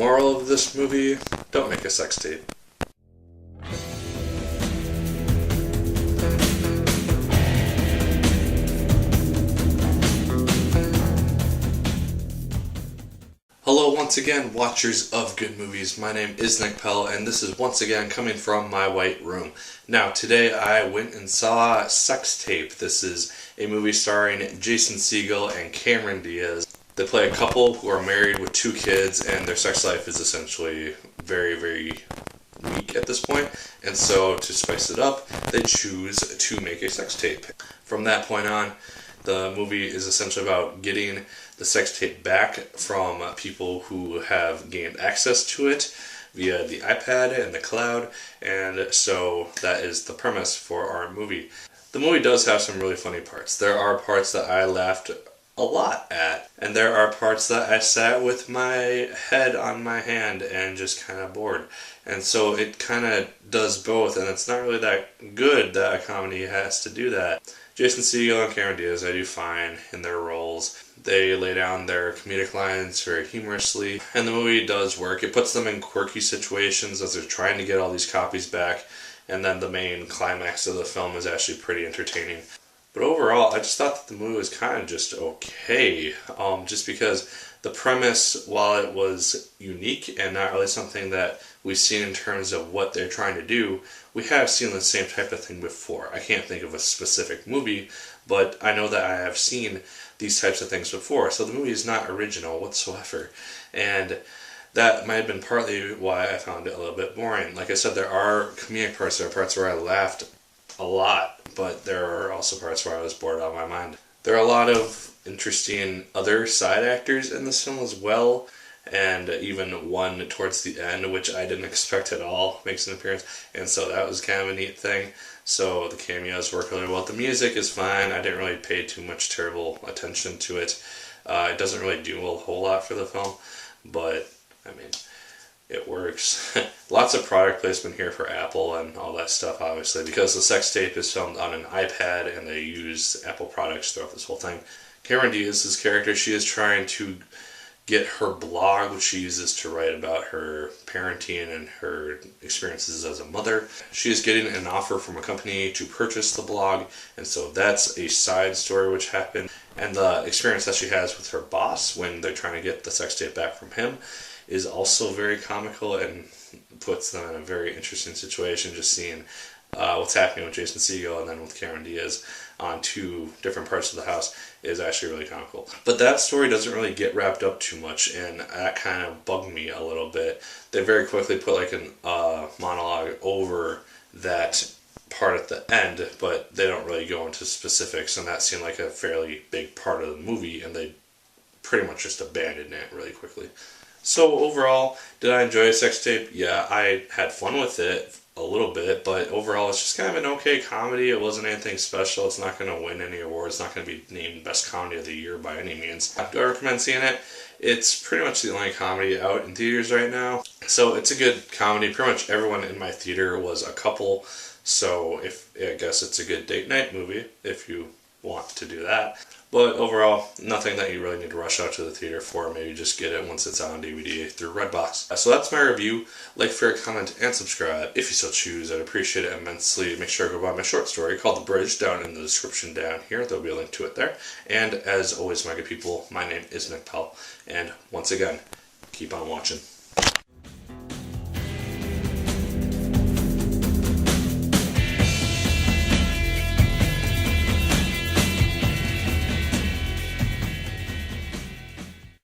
Moral of this movie, don't make a sex tape. Hello once again, watchers of good movies. My name is Nick Pell, and this is once again coming from my white room. Now, today I went and saw Sex Tape. This is a movie starring Jason Segel and Cameron Diaz. They play a couple who are married with 2 kids, and their sex life is essentially very, very weak at this point. And so, to spice it up, they choose to make a sex tape. From that point on, the movie is essentially about getting the sex tape back from people who have gained access to it via the iPad and the cloud, and so that is the premise for our movie. The movie does have some really funny parts. There are parts that I laughed a lot at, and there are parts that I sat with my head on my hand and just kind of bored. And so it kind of does both, and it's not really that good that a comedy has to do that. Jason Segel and Cameron Diaz, they do fine in their roles. They lay down their comedic lines very humorously, and the movie does work. It puts them in quirky situations as they're trying to get all these copies back, and then the main climax of the film is actually pretty entertaining. But overall, I just thought that the movie was kind of just okay, just because the premise, while it was unique and not really something that we've seen in terms of what they're trying to do, we have seen the same type of thing before. I can't think of a specific movie, but I know that I have seen these types of things before. So the movie is not original whatsoever. And that might have been partly why I found it a little bit boring. Like I said, there are comedic parts. There are parts where I laughed a lot, but there are also parts where I was bored out of my mind. There are a lot of interesting other side actors in this film as well, and even one towards the end, which I didn't expect at all, makes an appearance, and so that was kind of a neat thing. So the cameos work really well. The music is fine. I didn't really pay too much terrible attention to it. It doesn't really do a whole lot for the film, but I mean, it works. Lots of product placement here for Apple and all that stuff, obviously, because the sex tape is filmed on an iPad and they use Apple products throughout this whole thing. Cameron Diaz's character, she is trying to get her blog, which she uses to write about her parenting and her experiences as a mother. She is getting an offer from a company to purchase the blog, and so that's a side story which happened. And the experience that she has with her boss when they're trying to get the sex tape back from him is also very comical and puts them in a very interesting situation, just seeing what's happening with Jason Segel and then with Cameron Diaz on 2 different parts of the house is actually really comical. But that story doesn't really get wrapped up too much, and that kind of bugged me a little bit. They very quickly put like a monologue over that part at the end, but they don't really go into specifics, and that seemed like a fairly big part of the movie, and they pretty much just abandoned it really quickly. So overall, did I enjoy Sex Tape? Yeah, I had fun with it a little bit, but overall it's just kind of an okay comedy. It wasn't anything special. It's not going to win any awards. It's not going to be named Best Comedy of the Year by any means. Do I recommend seeing it? It's pretty much the only comedy out in theaters right now. So it's a good comedy. Pretty much everyone in my theater was a couple, so I guess it's a good date night movie if you want to do that. But overall, nothing that you really need to rush out to the theater for. Maybe just get it once it's on DVD through Redbox. So that's my review. Like, favorite, comment, and subscribe if you so choose. I'd appreciate it immensely. Make sure to go buy my short story called The Bridge down in the description down here. There'll be a link to it there. And as always, my good people, my name is Nick Pell. And once again, keep on watching.